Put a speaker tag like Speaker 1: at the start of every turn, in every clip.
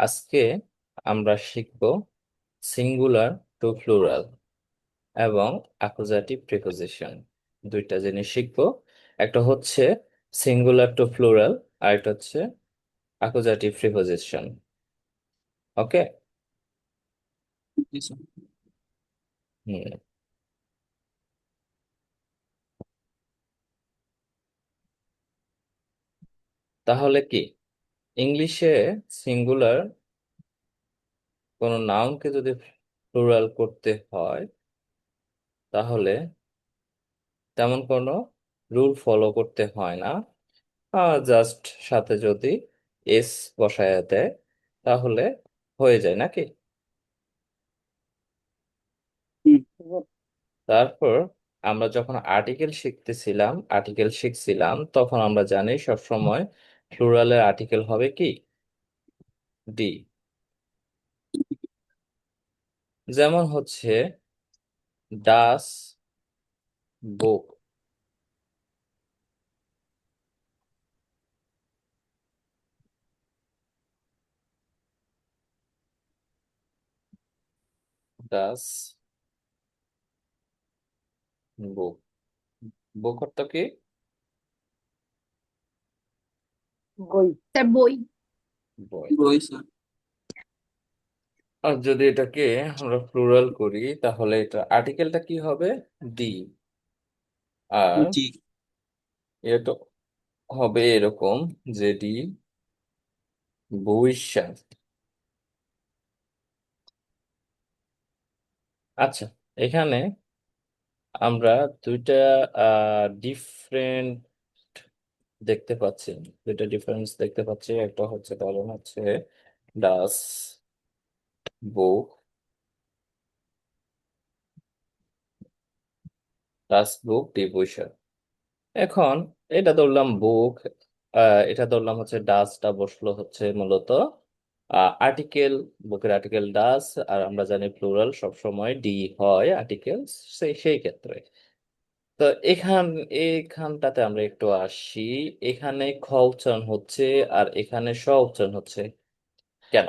Speaker 1: আজকে আমরা শিখব সিঙ্গুলার টু প্লুরাল এবং অ্যাকুজাটিভ প্রিপোজিশন। দুইটা জিনিস শিখব। একটা হচ্ছে সিঙ্গুলার টু প্লুরাল, আর একটা হচ্ছে অ্যাকুজাটিভ প্রিপোজিশন। ওকে।
Speaker 2: জি স্যার।
Speaker 1: হুম। তাহলে কি ইংলিশে সিঙ্গুলার কোনো নাউনকে যদি প্লুরাল করতে হয় তাহলে তেমন কোনো রুল ফলো করতে হয় না। জাস্ট সাথে যদি এস বসায় দেয় তাহলে হয়ে যায় নাকি।
Speaker 2: হুম।
Speaker 1: তারপর আমরা যখন আর্টিকেল শিখছিলাম তখন আমরা জানি সবসময় প্লুরালের আর্টিকেল হবে কি ডি। যেমন হচ্ছে ডাস বুক, ডাস বুক। বুক অর্থ কি?
Speaker 2: বই।
Speaker 3: স্যার বই।
Speaker 1: বই।
Speaker 2: বই স্যার।
Speaker 1: আর যদি এটাকে আমরা প্লুরাল করি তাহলে এটা আর্টিকেলটা কি হবে ডি। আর
Speaker 2: জি
Speaker 1: এটা হবে এরকম যে ডি বৈশাখ। আচ্ছা, এখানে আমরা দুইটা ডিফারেন্ট দেখতে পাচ্ছি, দুইটা ডিফারেন্স দেখতে পাচ্ছি। একটা হচ্ছে ধরুন হচ্ছে ডাস বুক, ডাস বুক ডি বৈশাখ। এখন এটা ধরলাম বুক, এটা ধরলাম হচ্ছে ডাসটা বসলো হচ্ছে মূলত আর্টিকেল। বুকের আর্টিকেল ডাস, আর আমরা জানি প্লুরাল সবসময় ডি হয় আর্টিকেল। সেই সেই ক্ষেত্রে তো এইখানটাতে আমরা একটু আসি। এখানে খ উচ্চারণ হচ্ছে আর এখানে স উচ্চারণ হচ্ছে কেন?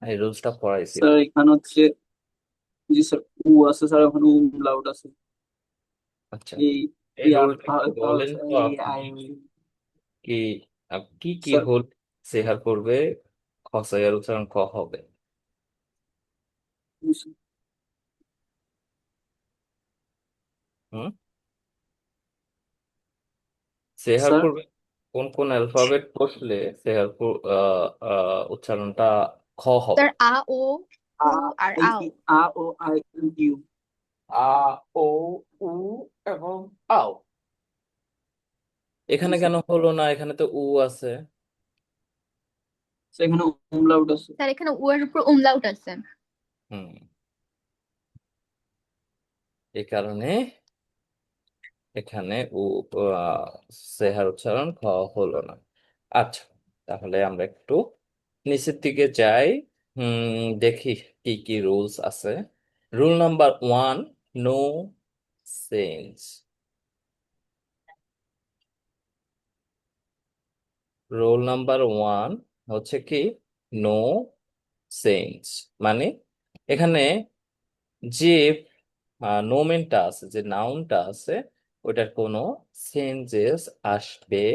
Speaker 1: এই রুলসটা পড়াইছিল।
Speaker 2: স্যার, এখানে হচ্ছে জি স্যার, উ আছে স্যার, ওখানে লাউড আছে।
Speaker 1: আচ্ছা,
Speaker 2: এই
Speaker 1: এই
Speaker 2: ইয়া
Speaker 1: রুলটা একটু বলেন তো
Speaker 2: এই
Speaker 1: আপনি।
Speaker 2: আই
Speaker 1: কি কি কি
Speaker 2: স্যার।
Speaker 1: হল সেহার করবে খসাইয়ার উচ্চারণ ক হবে? হুম। সেহার
Speaker 2: স্যার,
Speaker 1: পূর্বে কোন কোন অ্যালফাবেট বসলে উচ্চারণটা খ হবে?
Speaker 3: স্যার আ ও
Speaker 2: আ
Speaker 3: উ আর
Speaker 2: এই
Speaker 3: আও।
Speaker 2: আ ও আই ইউ।
Speaker 1: আ, ও, উ এবং আও।
Speaker 2: জি
Speaker 1: এখানে
Speaker 2: স্যার।
Speaker 1: কেন হলো না? এখানে তো উ আছে।
Speaker 2: স্যার, এখানে লাউড আছে।
Speaker 3: স্যার এখানে উ এর উপর umlaut আছে।
Speaker 1: হুম। এই কারণে এখানে সেহার উচ্চারণ খ হলো না। আচ্ছা, তাহলে আমরা একটু নিচের দিকে যাই। দেখি কি কি রুলস আছে। Rule number one, no sense. Roll number one হচ্ছে কি নো সেন্স, মানে এখানে যে নোমেনটা আছে, যে নাউনটা আছে, ওটার কোনো চেঞ্জেস আসবে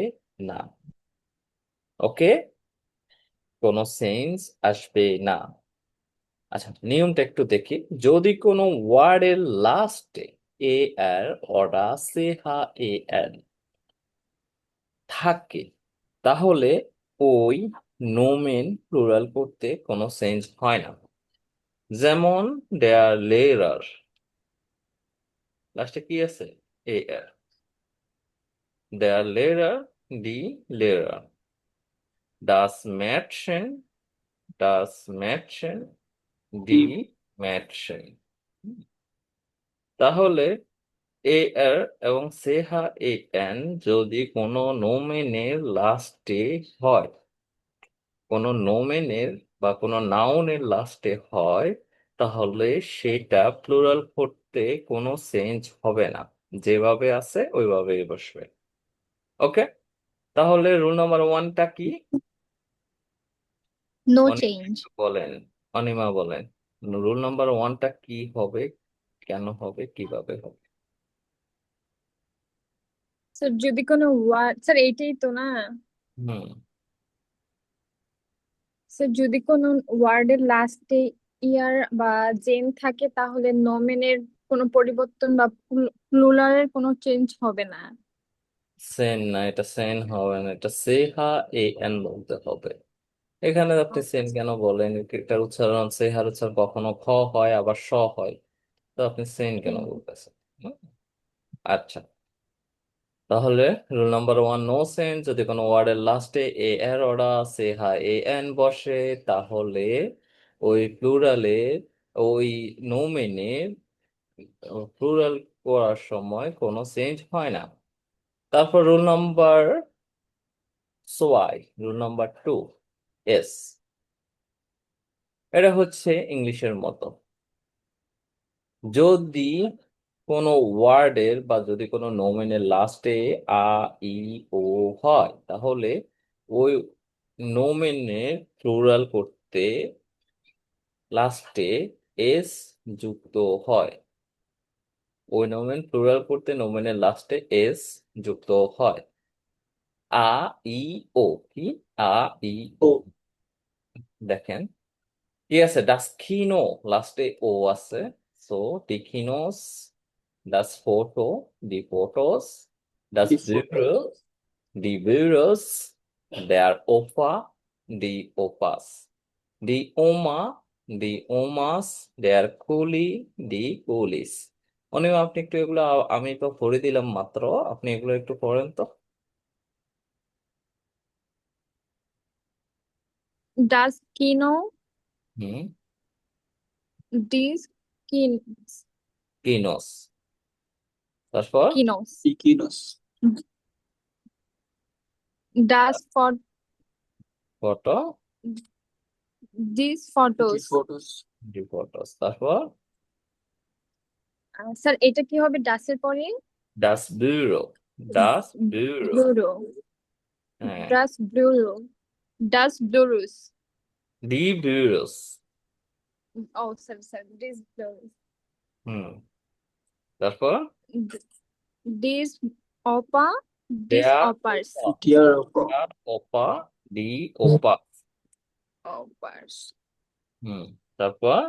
Speaker 1: না। ওকে, কোনো চেঞ্জ আসবে না। আচ্ছা, নিয়মটা একটু দেখি। যদি কোনো ওয়ার্ডের লাস্টে এ আর অরা সে হা এ এন থাকে তাহলে ওই নোমেন প্লুরাল করতে কোনো চেঞ্জ হয় না। যেমন দেয়ার লেরার লাস্টে কি আছে এ আর, দেয়ার লেরার ডি লেরার, ডাস ম্যাটশেন ডাস ম্যাটশেন ডি
Speaker 2: হুম।
Speaker 1: ম্যাটশেন। তাহলে এ আর এবং সেহা এ এন যদি কোনো নোমেনের লাস্টে হয়, কোনো নোমেনের বা কোনো নাউনের লাস্টে হয়, তাহলে সেটা প্লুরাল করতে কোনো চেঞ্জ হবে না, যেভাবে আছে ওইভাবেই বসবে। ওকে, তাহলে রুল নাম্বার ওয়ানটা কি?
Speaker 3: No
Speaker 1: Anima
Speaker 3: change.
Speaker 1: একটু বলেন, অনিমা বলেন, রুল নাম্বার ওয়ানটা কি হবে, কেন হবে, কিভাবে হবে?
Speaker 4: স্যার যদি কোনো ওয়ার্ড, স্যার এইটাই তো না?
Speaker 1: হুম।
Speaker 4: স্যার যদি কোনো ওয়ার্ডের লাস্টে ইয়ার বা জেন থাকে তাহলে নোমেনের কোনো পরিবর্তন বা প্লুরালের কোনো চেঞ্জ হবে না।
Speaker 1: সেন না, এটা সেন হবে না, এটা সেহা এ এন বলতে হবে। এখানে আপনি সেন
Speaker 4: আচ্ছা।
Speaker 1: কেন বলেন? এটার উচ্চারণ, সেহার উচ্চারণ কখনো খ হয় আবার স হয়, তো আপনি সেন কেন
Speaker 4: হুম।
Speaker 1: বলতেছেন? হুম? আচ্ছা, তাহলে rule number one, no sense, যদি কোনো ওয়ার্ডের লাস্টে এ এর ওরা সেহা এ এন বসে, তাহলে ওই প্লুরালে, ওই নোমেনে প্লুরাল করার সময় কোনো চেঞ্জ হয় না। তারপর রুল নাম্বার সোয়াই, রুল নাম্বার টু, এস। এটা হচ্ছে ইংলিশের মতো। যদি কোনো ওয়ার্ডের বা যদি কোনো নোমেনের লাস্টে আ ই ও হয়, তাহলে ওই নোমেনের প্লুরাল করতে লাস্টে এস যুক্ত হয়। ওই নোমেন প্লুরাল করতে নোমেনের লাস্টে এস যুক্ত হয়। আ ই ও কি? আ ই ও।
Speaker 2: ও।
Speaker 1: দেখেন, কি আছে? ডাস খিনো, লাস্টে ও আছে, সো টিখিনোস। ডাস ফটো, দি ফটোস। ডাস
Speaker 2: দি
Speaker 1: ব্যুরো,
Speaker 2: ফটোস।
Speaker 1: দি ব্যুরোস। দেয়ার ওপা, দি ওপাস। দি ওমা, দি ওমাস। দেয়ার কুলি, দি কুলিস। অনিমা, আপনি একটু এগুলো আমি তো পড়ে দিলাম মাত্র, আপনি এগুলো একটু পড়েন তো।
Speaker 4: ডাজ কিনো
Speaker 1: হুম।
Speaker 4: দিস কিন
Speaker 1: কিনোস, তারপর
Speaker 4: কিনোস
Speaker 2: ইকিনোস।
Speaker 4: ডাজ ফর
Speaker 1: ফটো,
Speaker 4: দিস
Speaker 2: দি
Speaker 4: ফটোস।
Speaker 2: ফটোস।
Speaker 1: দি ফটোস, তারপর
Speaker 4: স্যার এটা কি হবে ডাসের পরে?
Speaker 1: ডাস ব্যুরো, ডাস ব্যুরো।
Speaker 4: ব্লুরো।
Speaker 1: হ্যাঁ,
Speaker 4: ডাস ব্লুরো। ডাস ব্লুরুস।
Speaker 1: ডি ব্যুরোস।
Speaker 4: ও স্যার, স্যার দিস ব্লুরুস।
Speaker 1: হুম, তারপর
Speaker 4: দিস অপা। দিস
Speaker 1: দেয়ার
Speaker 4: অপার্স।
Speaker 1: ওপা,
Speaker 2: ডিয়ার অফ।
Speaker 1: দেয়ার ওপা, ডি ওপা।
Speaker 4: অপার্স।
Speaker 1: হুম, তারপর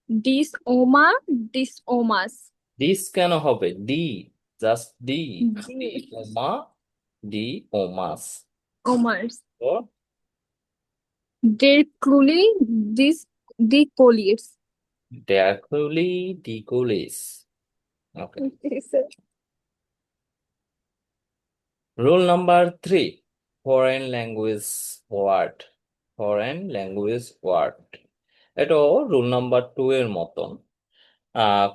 Speaker 4: দিস ওমা। দিস ওমাস।
Speaker 1: দিস কেন হবে? ডি, জাস্ট ডি। ডি
Speaker 4: জি
Speaker 1: ওমা, ডি ওমাস।
Speaker 4: ওমার্স।
Speaker 1: তো
Speaker 4: ডের ক্লুলি। দিস দি কোলিয়ার্স।
Speaker 1: দেয়ার কুলি, ডি কুলিস। Okay. Rule number three, foreign language word. Foreign language word, এটাও রুল নাম্বার টু এর মতন।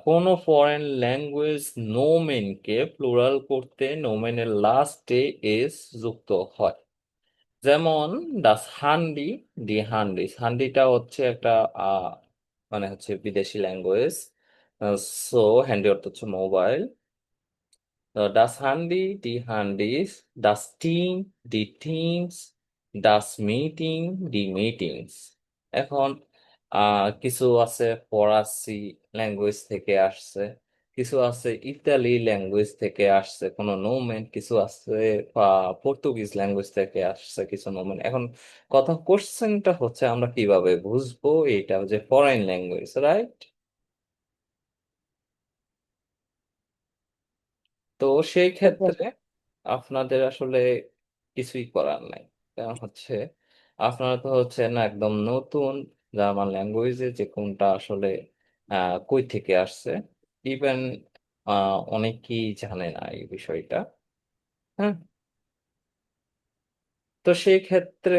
Speaker 1: কোনো ফরেন ল্যাঙ্গুয়েজ নোমেনকে প্লুরাল করতে নোমেনের লাস্টে এস যুক্ত হয়। যেমন ডাস হান্ডি, ডি হান্ডিস। হান্ডিটা হচ্ছে একটা মানে হচ্ছে বিদেশি ল্যাঙ্গুয়েজ। সো হ্যান্ডি অর্থ হচ্ছে mobile. Das Handy, die Handys, das Team, die Teams, das Meeting, die Meetings। এখন কিছু আছে ফরাসি ল্যাঙ্গুয়েজ থেকে আসছে, কিছু আছে ইতালি ল্যাঙ্গুয়েজ থেকে আসছে কোনো নোমেন, কিছু আছে পর্তুগিজ ল্যাঙ্গুয়েজ থেকে আসছে কিছু নোমেন। এখন কথা, কোশ্চেনটা হচ্ছে আমরা কিভাবে বুঝবো এটা যে ফরেন ল্যাঙ্গুয়েজ, রাইট? তো সেই ক্ষেত্রে আপনাদের আসলে কিছুই করার নাই। কারণ হচ্ছে আপনারা তো হচ্ছে না একদম নতুন জার্মান ল্যাঙ্গুয়েজে, যে কোনটা আসলে কই থেকে আসছে ইভেন অনেকেই জানে না এই বিষয়টা। হ্যাঁ, তো সেই ক্ষেত্রে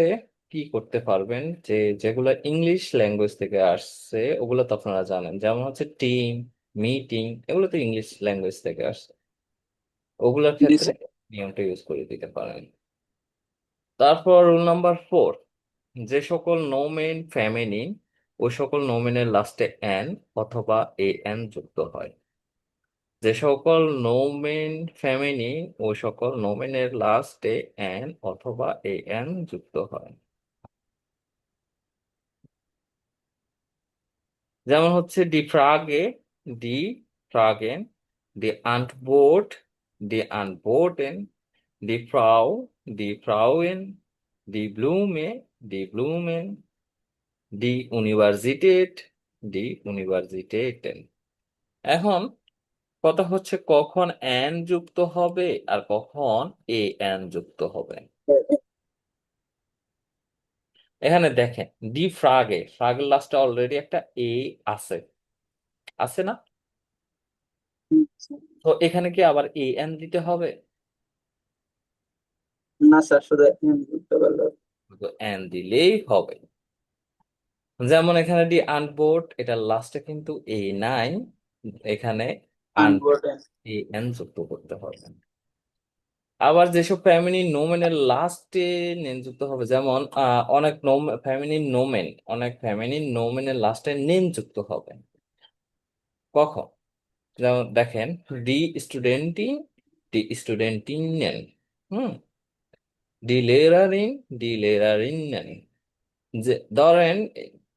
Speaker 1: কি করতে পারবেন, যে যেগুলো ইংলিশ ল্যাঙ্গুয়েজ থেকে আসছে ওগুলো তো আপনারা জানেন, যেমন হচ্ছে টিম, মিটিং, এগুলো তো ইংলিশ ল্যাঙ্গুয়েজ থেকে আসছে। ওগুলোর
Speaker 2: জি
Speaker 1: ক্ষেত্রে
Speaker 2: স্যার।
Speaker 1: নিয়মটা ইউজ করে দিতে পারেন। তারপর রুল নাম্বার ফোর, যে সকল নোমেন ফেমিনিন, ওই সকল নোমেনের লাস্টে এন অথবা এ এন যুক্ত হয়। যে সকল নোমেন ফেমিনিন, ওই সকল নোমেনের লাস্টে এন অথবা এ এন যুক্ত হয়। যেমন হচ্ছে ডি ফ্রাগে, ডি ফ্রাগেন, ডি আন্টবোট, ডি আনবোটেন, ডি ফ্রাউ, ডি ফ্রাউয়েন, ডি ব্লুমে, ডি ব্লুমেন, ডি ইউনিভার্সিটেট, ডি ইউনিভার্সিটেটেন। এখন কথা হচ্ছে কখন এন যুক্ত হবে আর কখন এ এন যুক্ত হবে। এখানে দেখেন ডি ফ্রাগে, ফ্রাগের লাস্টে অলরেডি একটা এ আছে, আছে না? তো এখানে কি আবার এ এন দিতে হবে?
Speaker 2: না স্যার, শুধু বুঝতে পারলো।
Speaker 1: তো এন দিলেই হবে। যেমন এখানে ডি আনবোর্ড, এটা লাস্টে কিন্তু এ নাই, এখানে আন
Speaker 2: আনবোর্ডেন।
Speaker 1: এ এন যুক্ত করতে হবে। আবার যেসব ফ্যামিলি নোমেনের লাস্টে নেন যুক্ত হবে, যেমন অনেক অনেক ফ্যামিলি নোমেনের লাস্টে নেন যুক্ত হবে। কখন? যেমন দেখেন ডি স্টুডেন্টি, ডি স্টুডেন্টিনেন, হুম, ডি লেরারিন, ডি লেরারিনেন। যে ধরেন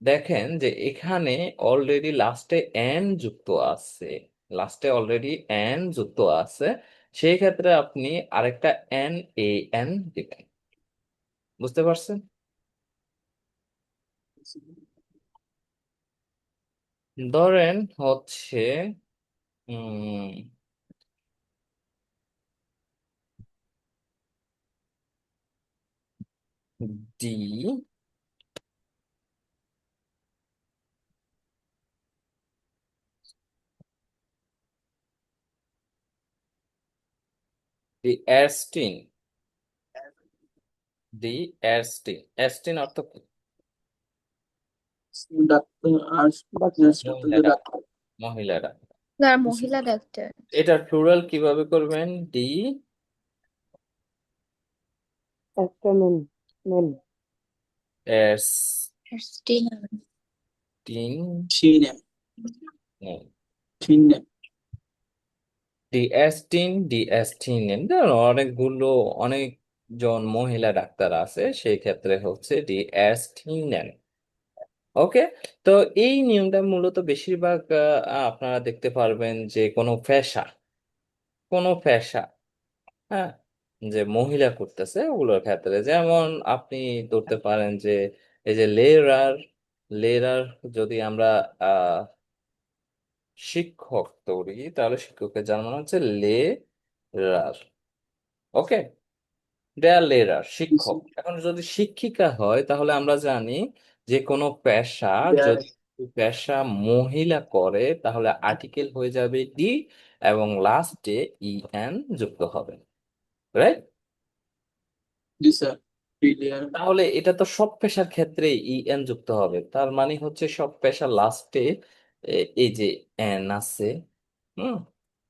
Speaker 1: দেখেন যে এখানে অলরেডি লাস্টে এন যুক্ত আছে, লাস্টে অলরেডি এন যুক্ত আছে, সেই ক্ষেত্রে আপনি আরেকটা এন, এ এন দিবেন। বুঝতে পারছেন? ধরেন হচ্ছে উম ডি, ডি এস্টিন, ডি এস্টিন, এস্টিন অর্থ কি?
Speaker 2: ডাক্তার আর
Speaker 1: মহিলা ডাক্তার,
Speaker 2: ডাক্তার।
Speaker 1: মহিলা ডাক্তার।
Speaker 3: যারা মহিলা ডাক্তার।
Speaker 1: এটার প্লুরাল কিভাবে করবেন? D
Speaker 5: Afternoon, men.
Speaker 1: এস্টিন,
Speaker 2: ঠিনে। ঠিনে।
Speaker 1: ডিএসটিন, ডিএসটিন, অনেকগুলো, অনেকজন মহিলা ডাক্তার আছে, সেই ক্ষেত্রে হচ্ছে ডিএসটিনেন। ওকে। তো এই নিয়মটা মূলত বেশিরভাগ আপনারা দেখতে পারবেন যে কোনো পেশা, হ্যাঁ, যে মহিলা করতেছে ওগুলোর ক্ষেত্রে, যেমন আপনি ধরতে পারেন যে এই যে লেরার, লেরার যদি আমরা আহ শিক্ষক ধরি তাহলে শিক্ষকের জার্মান হচ্ছে লেরার। ওকে, দেয়ার লেরার শিক্ষক। এখন যদি শিক্ষিকা হয় তাহলে আমরা জানি যে কোনো পেশা, যদি পেশা মহিলা করে তাহলে আর্টিকেল হয়ে যাবে ডি এবং লাস্টে ই এন যুক্ত হবে, রাইট?
Speaker 2: জি স্যার, ব্রিলিয়ান্ট।
Speaker 1: তাহলে এটা তো সব পেশার ক্ষেত্রে ই এন যুক্ত হবে, তার মানে হচ্ছে সব পেশার লাস্টে এই যে এন আছে। হুম।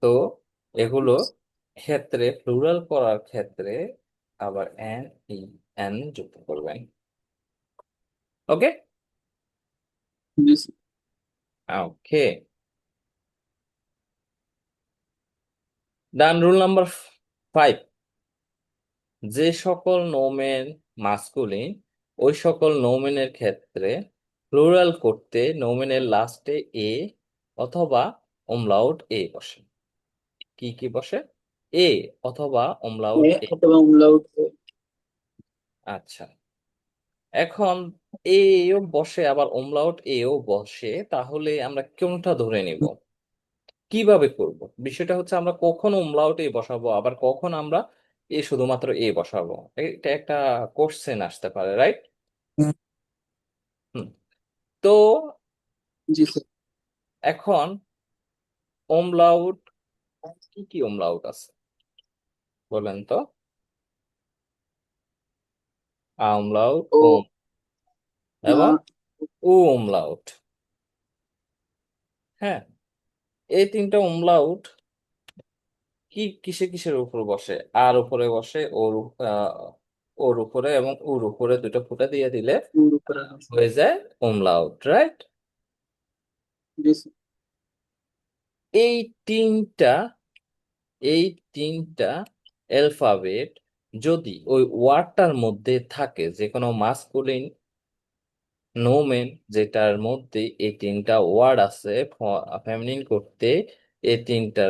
Speaker 1: তো এগুলো ক্ষেত্রে প্লুরাল করার ক্ষেত্রে আবার এন, ই এন যুক্ত করবেন। ওকে,
Speaker 2: জি স্যার।
Speaker 1: ওকে। ডান। রুল নাম্বার 5, যে সকল নোমেন মাস্কুলিন ওই সকল নোমেনের ক্ষেত্রে প্লুরাল করতে নোমেনের লাস্টে এ অথবা অমলাউট এ বসে। কি কি বসে? এ অথবা অমলাউট এ।
Speaker 2: অথবা umlaut।
Speaker 1: আচ্ছা, এখন এও বসে আবার অমলাউট এও বসে, তাহলে আমরা কোনটা ধরে নিব? কিভাবে করব? বিষয়টা হচ্ছে আমরা কখন অমলাউট এ বসাবো আবার কখন আমরা শুধুমাত্র এ বসাবো, এটা একটা কোশ্চেন আসতে পারে, রাইট? হুম। তো
Speaker 2: জি স্যার।
Speaker 1: এখন অমলাউট, কি কি অমলাউট আছে বলেন তো? আমলাউট,
Speaker 2: ও
Speaker 1: ওম এবং ও অমলাউট। হ্যাঁ, এই তিনটা অমলাউট কি কিসে কিসের উপর বসে? আর উপরে বসে, ওর উপরে এবং ওর উপরে দুটো ফুটা দিয়ে দিলে
Speaker 2: ওর উপরে আছে।
Speaker 1: হয়ে যায় অমলাউট, রাইট?
Speaker 2: জি স্যার।
Speaker 1: এই তিনটা, এই তিনটা অ্যালফাবেট যদি ওই ওয়ার্ডটার মধ্যে থাকে, যে কোনো মাস্কুলিন নোমেন যেটার মধ্যে এই তিনটা ওয়ার্ড আছে ফেমিনিন করতে, এই তিনটা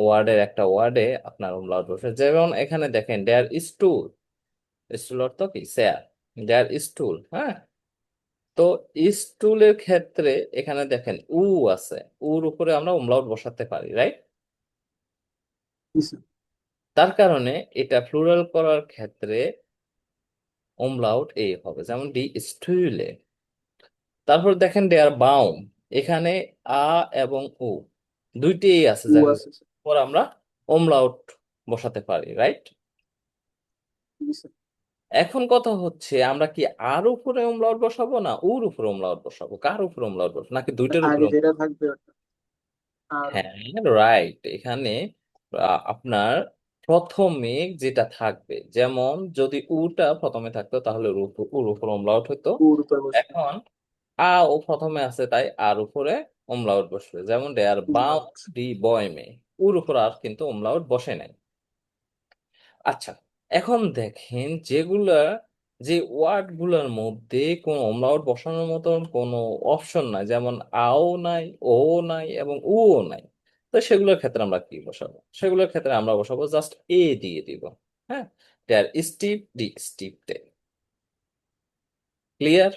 Speaker 1: ওয়ার্ডের একটা ওয়ার্ডে আপনার umlaut বসে। যেমন এখানে দেখেন দেয়ার স্টুল, স্টুল অর্থ কি চেয়ার, দেয়ার স্টুল, হ্যাঁ। তো স্টুলের ক্ষেত্রে এখানে দেখেন উ আছে, উর উপরে আমরা umlaut বসাতে পারি, রাইট?
Speaker 2: জি স্যার।
Speaker 1: তার কারণে এটা প্লুরাল করার ক্ষেত্রে umlaut এ হবে, যেমন ডি স্টুলে। তারপর দেখেন দেয়ার বাউম, এখানে আ এবং উ দুইটি আছে,
Speaker 2: উ
Speaker 1: যার
Speaker 2: আছে স্যার।
Speaker 1: উপর আমরা umlaut বসাতে পারি, রাইট?
Speaker 2: জি স্যার।
Speaker 1: এখন কথা হচ্ছে আমরা কি আর উপরে umlaut বসাবো না উর উপরে umlaut বসাবো, কার উপরে umlaut বসাবো, নাকি দুইটার উপরে
Speaker 2: আগে যেটা থাকবে ওটা আর
Speaker 1: হ্যাঁ, রাইট। এখানে আপনার প্রথমে যেটা থাকবে, যেমন যদি উটা প্রথমে থাকতো তাহলে উর উপর umlaut হতো।
Speaker 2: উর উপর বসবে।
Speaker 1: এখন আ ও প্রথমে আছে তাই আর উপরে umlaut বসবে, যেমন দেয়ার বাউন্ড
Speaker 2: umlaut।
Speaker 1: ডি বয়মে, উর উপর আর কিন্তু umlaut বসে নাই। আচ্ছা, এখন দেখেন যে ওয়ার্ড গুলার মধ্যে কোনো umlaut বসানোর মতন কোনো অপশন নাই, যেমন আও নাই, ও নাই এবং ও নাই, তো সেগুলোর ক্ষেত্রে আমরা কি বসাবো? সেগুলোর ক্ষেত্রে আমরা বসাবো জাস্ট এ দিয়ে দিব। হ্যাঁ, দেয়ার স্টিপ ডি স্টিপতে। ক্লিয়ার?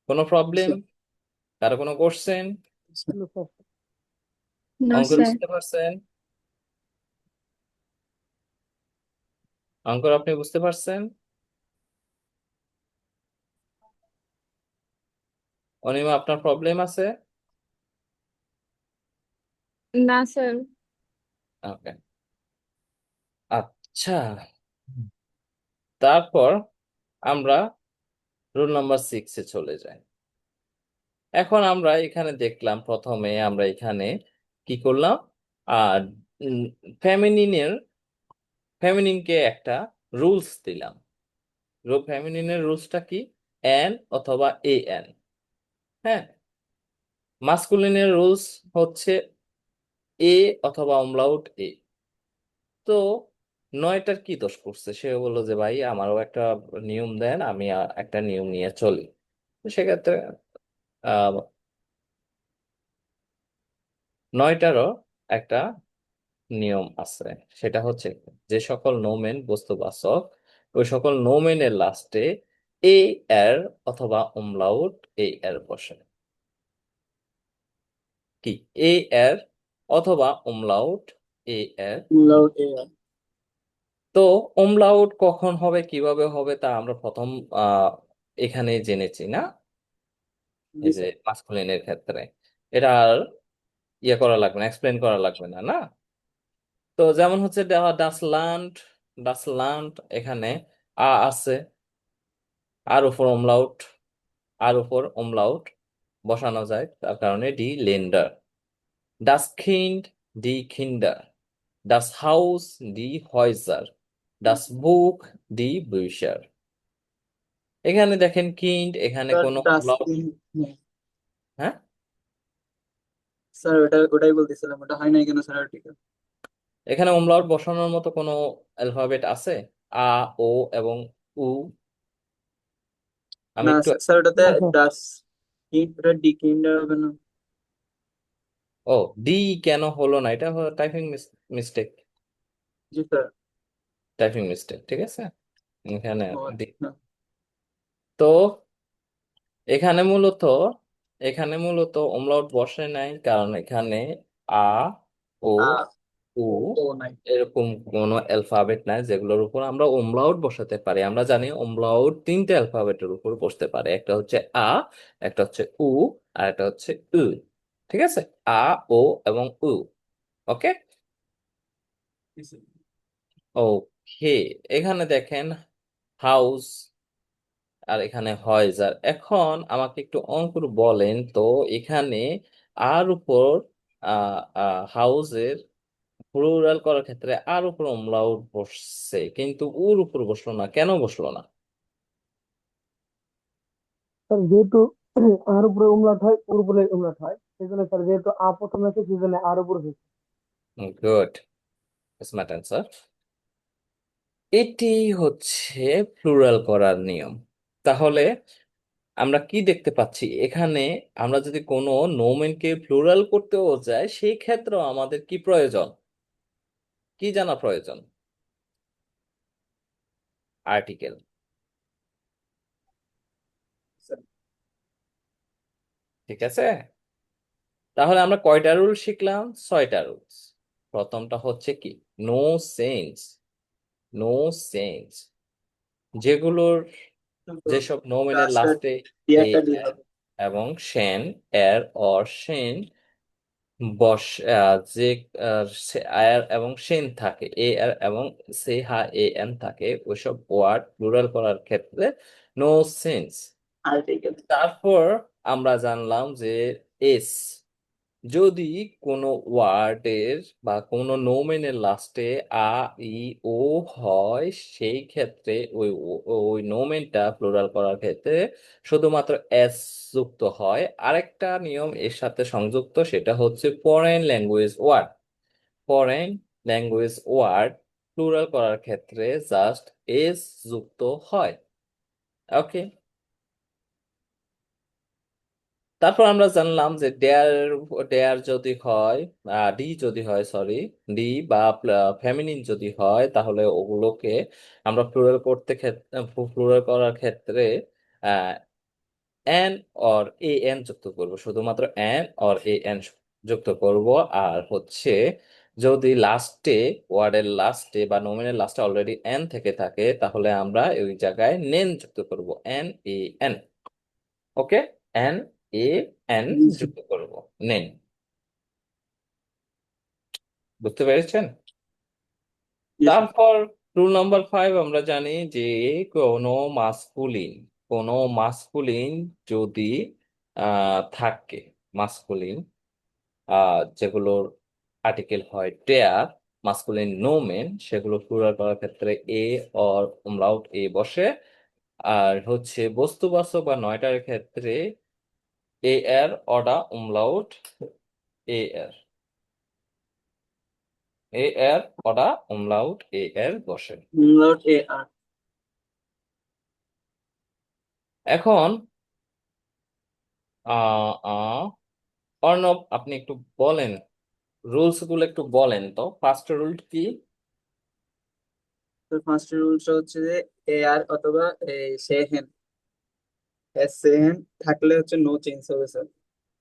Speaker 1: কোনো প্রবলেম?
Speaker 2: স্যার।
Speaker 1: কারো কোনো question?
Speaker 2: Sir.
Speaker 5: No, sir.
Speaker 3: No
Speaker 1: অঙ্ক
Speaker 3: স্যার।
Speaker 1: বুঝতে পারছেন? অঙ্ক আপনি বুঝতে পারছেন? অনিমা, আপনার প্রবলেম আছে?
Speaker 4: না স্যার।
Speaker 1: ওকে, আচ্ছা। তারপর আমরা রুল নাম্বার 6-এ চলে যাই। এখন আমরা এখানে দেখলাম, প্রথমে আমরা এখানে কি করলাম, আর ফেমিনিনের ফেমিনিনকে একটা রুলস দিলাম। ফেমিনিনের রুলসটা কি? এন অথবা এ এন। হ্যাঁ, মাস্কুলিনের রুলস হচ্ছে এ অথবা umlaut এ। তো নয়টার কি দোষ করছে? সে বললো যে ভাই আমারও একটা নিয়ম দেন, আমি একটা নিয়ম নিয়ে চলি। তো সেক্ষেত্রে আহ নয়টারও একটা নিয়ম আছে। সেটা হচ্ছে যে সকল নোমেন বস্তুবাচক, ওই সকল নোমেনের লাস্টে এ এর অথবা umlaut এ এর বসে। কি? এ এর অথবা umlaut এ এর।
Speaker 2: umlaut এ আর।
Speaker 1: তো umlaut কখন হবে, কিভাবে হবে, তা আমরা প্রথম এখানে জেনেছি না,
Speaker 2: জি
Speaker 1: এই যে
Speaker 2: স্যার।
Speaker 1: মাস্কুলিনের ক্ষেত্রে। এটা আর ইয়ে করা লাগবে না, এক্সপ্লেন করা লাগবে না, না? তো যেমন হচ্ছে ডাস ল্যান্ড, ডাস ল্যান্ড, এখানে আছে, আর উপর umlaut, আর উপর umlaut বসানো যায়, তার কারণে ডি লেন্ডার। ডাস কিন্ড, ডি কিন্ডার। ডাস হাউস, ডি হয়জার। ডাস বুক, ডি বুইশার। এখানে দেখেন কিন্ড, এখানে
Speaker 2: স্যার
Speaker 1: কোনো umlaut,
Speaker 2: ডাস্টবিন নেই।
Speaker 1: হ্যাঁ,
Speaker 2: স্যার ওটাই বলতেছিলাম, ওটা হয় নাই কেন স্যার আর্টিকেল?
Speaker 1: এখানে umlaut বসানোর মতো কোনো অ্যালফাবেট আছে? আ, ও এবং উ? আমি
Speaker 2: না
Speaker 1: একটু,
Speaker 2: স্যার, স্যার ওটাতে
Speaker 5: No, sir.
Speaker 2: ডাস ওটা ডিকিন্ডার হবে না?
Speaker 1: ও, ডি কেন হলো না? এটা টাইপিং মিস্টেক,
Speaker 2: জি স্যার।
Speaker 1: টাইপিং মিস্টেক, ঠিক আছে। এখানে
Speaker 2: ও
Speaker 1: ডি।
Speaker 2: আচ্ছা।
Speaker 1: তো এখানে মূলত এখানে মূলত umlaut বসে নাই, কারণ এখানে আ, ও,
Speaker 2: আ
Speaker 1: উ
Speaker 2: ও ও নাই।
Speaker 1: এরকম কোনো অ্যালফাবেট নাই যেগুলোর উপর আমরা umlaut বসাতে পারি। আমরা জানি umlaut তিনটে অ্যালফাবেটের উপর বসতে পারে, একটা হচ্ছে আ, একটা হচ্ছে উ, আর একটা হচ্ছে উ। ঠিক আছে, আ, ও এবং উ। ওকে,
Speaker 2: জি স্যার।
Speaker 1: ওকে। এখানে দেখেন হাউস, আর এখানে হয়জার। এখন আমাকে একটু অঙ্কুর বলেন তো, এখানে আর উপর হাউসের প্লুরাল করার ক্ষেত্রে আর উপর umlaut বসছে, কিন্তু উর উপর বসলো না, কেন বসলো না?
Speaker 5: স্যার যেহেতু আর উপরে umlaut হয় ওর উপরে umlaut হয়, সেই জন্য স্যার যেহেতু আ প্রথমে আছে সেই জন্য আর উপরে হয়েছে।
Speaker 1: Good, smart answer. এটি হচ্ছে প্লুরাল করার নিয়ম। তাহলে আমরা কি দেখতে পাচ্ছি এখানে? আমরা যদি কোনো নোমেনকে প্লুরাল করতেও যাই সেই ক্ষেত্রেও আমাদের কি প্রয়োজন, কি জানা প্রয়োজন? আর্টিকেল।
Speaker 2: স্যার
Speaker 1: ঠিক আছে, তাহলে আমরা কয়টা রুল শিখলাম? 6টা রুলস। প্রথমটা হচ্ছে কি, নো সেন্স। নো সেন্স যেগুলোর, যেসব নোমেনের
Speaker 2: লাস্টটা
Speaker 1: লাস্টে এ
Speaker 2: ইয়ারটা দিয়ে
Speaker 1: এর
Speaker 2: হবে।
Speaker 1: এবং সেন এর অর সেন বস যে আয়ার এবং সেন থাকে, এ আর এবং সে হা এ এন থাকে, ওইসব ওয়ার্ড প্লুরাল করার ক্ষেত্রে নো সেন্স।
Speaker 2: আর্টিকেল।
Speaker 1: তারপর আমরা জানলাম যে এস, যদি কোনো ওয়ার্ডের বা কোনো নোমেনের লাস্টে আ ই ও হয় সেই ক্ষেত্রে ওই নোমেনটা প্লুরাল করার ক্ষেত্রে শুধুমাত্র এস যুক্ত হয়। আরেকটা নিয়ম এর সাথে সংযুক্ত, সেটা হচ্ছে foreign language word. Foreign language word plural করার ক্ষেত্রে জাস্ট এস যুক্ত হয়। ওকে, তারপর আমরা জানলাম যে ডেয়ার, ডেয়ার যদি হয়, ডি যদি হয়, সরি, ডি বা ফেমিনিন যদি হয়, তাহলে ওগুলোকে আমরা প্লুরাল করতে প্লুরাল করার ক্ষেত্রে এন অর এ এন যুক্ত করব, শুধুমাত্র এন অর এ এন যুক্ত করব। আর হচ্ছে যদি লাস্টে, ওয়ার্ডের লাস্টে বা নোমিনের লাস্টে অলরেডি এন থেকে থাকে, তাহলে আমরা ওই জায়গায় নেন যুক্ত করব, N A N. Okay, N A N
Speaker 2: G sir.
Speaker 1: যুক্ত করব, নেন। বুঝতে পেরেছেন?
Speaker 2: জি স্যার।
Speaker 1: তারপর রুল নাম্বার 5 আমরা জানি যে কোনো মাস্কুলিন, কোনো মাস্কুলিন যদি থাকে, মাস্কুলিন যেগুলোর আর্টিকেল হয় ডেয়ার, মাস্কুলিন নোমেন, সেগুলো প্লুরাল করার ক্ষেত্রে এ অর umlaut এ বসে। আর হচ্ছে বস্তুবাচক বা নয়টার ক্ষেত্রে এ এর অডা umlaut এ এর, এ এর অডা umlaut এ এর বসে।
Speaker 2: umlaut এ আর।
Speaker 1: এখন আহ আহ অর্ণব, আপনি একটু বলেন, রুলস গুলো একটু বলেন তো। ফার্স্ট রুল কি?
Speaker 2: তো ফার্স্ট রুলটা হচ্ছে যে এ আর অথবা সে হেন, এস সে হেন থাকলে হচ্ছে নো চেঞ্জ হবে স্যার।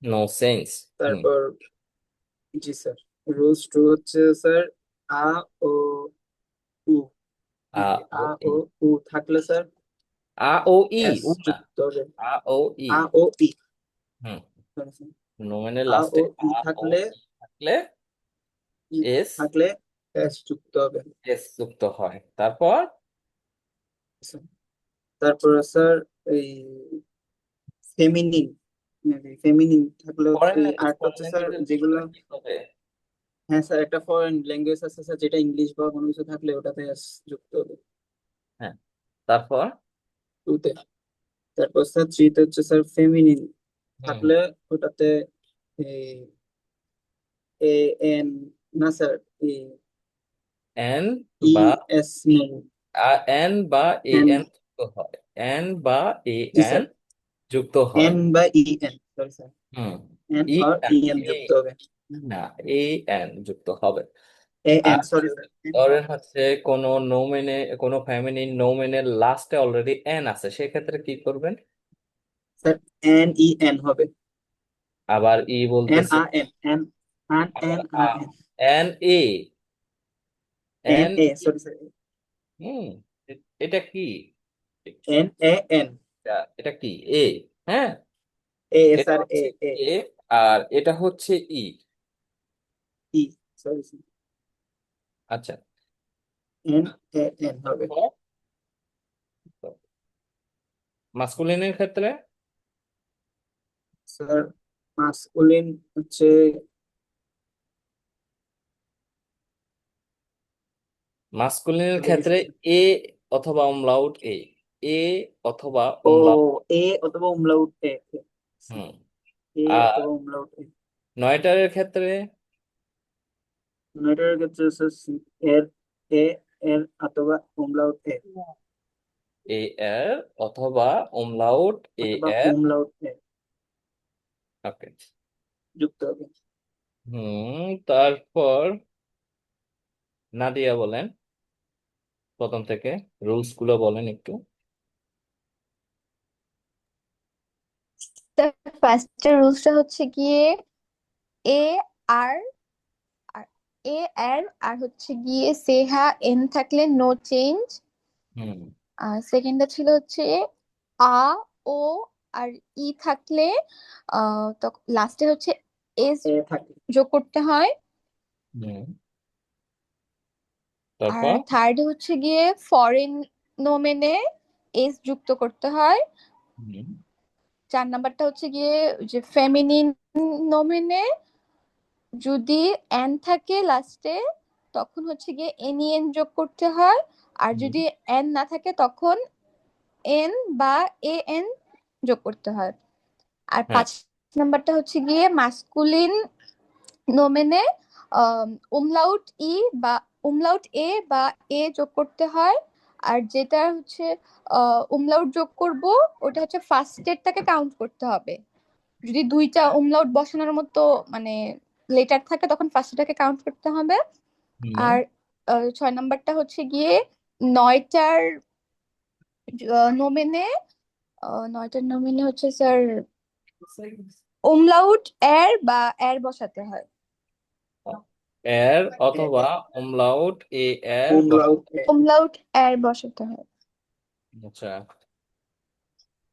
Speaker 1: No sense. হুম।
Speaker 2: তারপর জি স্যার, রুলস টু হচ্ছে স্যার আ ও উ,
Speaker 1: আ ও
Speaker 2: আ
Speaker 1: ই,
Speaker 2: ও উ থাকলে স্যার
Speaker 1: আ ও ই,
Speaker 2: এস
Speaker 1: উ না,
Speaker 2: যুক্ত হবে।
Speaker 1: আ ও ই।
Speaker 2: আ ও ই,
Speaker 1: হুম,
Speaker 2: sorry sir,
Speaker 1: নোমেনের
Speaker 2: আ
Speaker 1: লাস্টে
Speaker 2: ও ই
Speaker 1: আ ও
Speaker 2: থাকলে
Speaker 1: ই থাকলে
Speaker 2: ই
Speaker 1: এস,
Speaker 2: থাকলে এস যুক্ত হবে।
Speaker 1: এস যুক্ত হয়। তারপর
Speaker 2: তারপর স্যার এই ফেমিনিন, ফেমিনিন থাকলে হচ্ছে
Speaker 1: ফরেন
Speaker 2: এই
Speaker 1: ল্যাঙ্গুয়েজ,
Speaker 2: আর্টটা
Speaker 1: ফরেন
Speaker 2: হচ্ছে স্যার
Speaker 1: ল্যাঙ্গুয়েজের
Speaker 2: যেগুলো,
Speaker 1: কি হবে?
Speaker 2: হ্যাঁ স্যার একটা ফরেন ল্যাঙ্গুয়েজ আছে স্যার যেটা ইংলিশ বা কোনো কিছু থাকলে ওটাতে এস যুক্ত হবে
Speaker 1: হ্যাঁ, তারপর
Speaker 2: টুতে। তারপর স্যার থ্রিতে হচ্ছে স্যার ফেমিনিন
Speaker 1: হুম,
Speaker 2: থাকলে ওটাতে এ এন, না স্যার ই,
Speaker 1: এন
Speaker 2: ই
Speaker 1: বা
Speaker 2: এস নেই,
Speaker 1: এন বা এ
Speaker 2: এন,
Speaker 1: এন যুক্ত হয়, এন বা এ
Speaker 2: জি
Speaker 1: এন
Speaker 2: স্যার,
Speaker 1: যুক্ত হয়।
Speaker 2: এন বা ই এন, সরি স্যার,
Speaker 1: হুম,
Speaker 2: এন
Speaker 1: ই
Speaker 2: আর
Speaker 1: এন,
Speaker 2: ই এন যুক্ত হবে।
Speaker 1: না, এ এন যুক্ত হবে।
Speaker 2: এ এন,
Speaker 1: আর
Speaker 2: সরি স্যার, এন আর
Speaker 1: ধরেন হচ্ছে কোনো নোমেনে, কোনো ফ্যামিলির নোমেনের লাস্টে অলরেডি এন আছে, সেক্ষেত্রে কি করবেন?
Speaker 2: স্যার এন ই এন হবে।
Speaker 1: আবার ই
Speaker 2: এন
Speaker 1: বলতেছে,
Speaker 2: আ এন, এন আন
Speaker 1: আবার
Speaker 2: এন আ N,
Speaker 1: N A,
Speaker 2: N
Speaker 1: N
Speaker 2: A, sorry sir,
Speaker 1: হুম, এটা কি?
Speaker 2: এন এ এন,
Speaker 1: এটা কি? এ, হ্যাঁ,
Speaker 2: এ
Speaker 1: এটা
Speaker 2: স্যার এ
Speaker 1: হচ্ছে
Speaker 2: এ,
Speaker 1: এ, আর এটা হচ্ছে ই।
Speaker 2: ই, সরি স্যার,
Speaker 1: আচ্ছা,
Speaker 2: এন এ এন হবে।
Speaker 1: মাস্কুলিনের ক্ষেত্রে,
Speaker 2: স্যার মাস্কুলিন হচ্ছে
Speaker 1: মাস্কুলিনের
Speaker 2: ভুলে গেছি
Speaker 1: ক্ষেত্রে
Speaker 2: স্যার।
Speaker 1: এ অথবা umlaut এ, এ অথবা
Speaker 2: ও,
Speaker 1: umlaut।
Speaker 2: এ অথবা umlaut এ,
Speaker 1: হুম,
Speaker 2: এ
Speaker 1: আর
Speaker 2: অথবা umlaut এ।
Speaker 1: নয়টারের ক্ষেত্রে
Speaker 2: নেটওয়ার্ক ক্ষেত্রে স্যার এর, এ এর অথবা umlaut এ,
Speaker 1: এ এর অথবা umlaut এ
Speaker 2: অথবা
Speaker 1: এর।
Speaker 2: umlaut এ
Speaker 1: ওকে।
Speaker 2: যুক্ত হবে।
Speaker 1: তারপর নাদিয়া বলেন, প্রথম থেকে রুলস গুলো বলেন একটু।
Speaker 3: ফার্স্টের রুলসটা হচ্ছে গিয়ে এ আর আর এ আর আর হচ্ছে গিয়ে সেহা এন থাকলে নো চেঞ্জ।
Speaker 1: হুম
Speaker 3: আর সেকেন্ডটা ছিল হচ্ছে আ ও আর ই থাকলে লাস্টে হচ্ছে এস
Speaker 2: এ থাকে।
Speaker 3: যোগ করতে হয়।
Speaker 1: হুম
Speaker 3: আর
Speaker 1: তারপর
Speaker 3: থার্ড হচ্ছে গিয়ে ফরেন নোমেনে এস যুক্ত করতে হয়।
Speaker 1: হুম
Speaker 3: 4 নাম্বারটা হচ্ছে গিয়ে যে ফেমিনিন নোমেনে যদি এন থাকে লাস্টে তখন হচ্ছে গিয়ে এন যোগ করতে হয়। আর
Speaker 1: হুম
Speaker 3: যদি এন না থাকে তখন এন বা এ এন যোগ করতে হয়। আর
Speaker 1: হ্যাঁ
Speaker 3: 5 নাম্বারটা হচ্ছে গিয়ে মাস্কুলিন নোমেনে উমলাউট ই বা উমলাউট এ বা এ যোগ করতে হয়। আর যেটা হচ্ছে উমলাউট যোগ করব ওটা হচ্ছে ফার্স্টেরটাকে কাউন্ট করতে হবে। যদি দুইটা উমলাউট বসানোর মতো মানে লেটার থাকে তখন ফার্স্টটাকে কাউন্ট করতে হবে।
Speaker 1: হুম
Speaker 3: আর 6 নাম্বারটা হচ্ছে গিয়ে নয়টার নোমেনে নয়টার নোমেনে হচ্ছে স্যার উমলাউট এর বা এর বসাতে হয়।
Speaker 1: এর অথবা umlaut এ এর
Speaker 2: umlaut এ
Speaker 3: উমলাউট এর বসাতে হয়।
Speaker 1: আচ্ছা